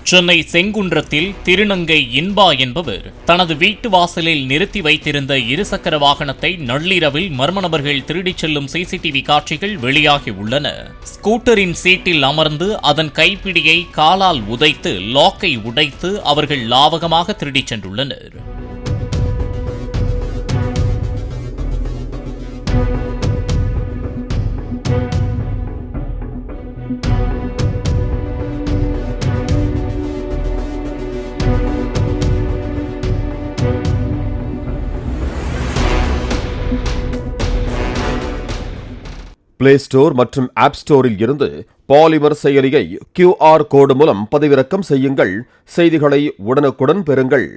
சென்னை செங்குன்றத்தில் திருநங்கை இன்பா என்பவர் தனது வீட்டு வாசலில் நிறுத்தி வைத்திருந்த இருசக்கர வாகனத்தை நள்ளிரவில் மர்ம நபர்கள் திருடிச் செல்லும் சிசிடிவி காட்சிகள் வெளியாகியுள்ளன. ஸ்கூட்டரின் சீட்டில் அமர்ந்து அதன் கைப்பிடியை காலால் உதைத்து லாக்கை உடைத்து அவர்கள் லாவகமாக திருடிச் சென்றுள்ளனர். பிளே ஸ்டோர் மற்றும் ஆப் ஸ்டோரில் இருந்து பாலிமர் செயலியை QR கோடு மூலம் பதிவிறக்கம் செய்யுங்கள். செய்திகளை உடனுக்குடன் பெறுங்கள்.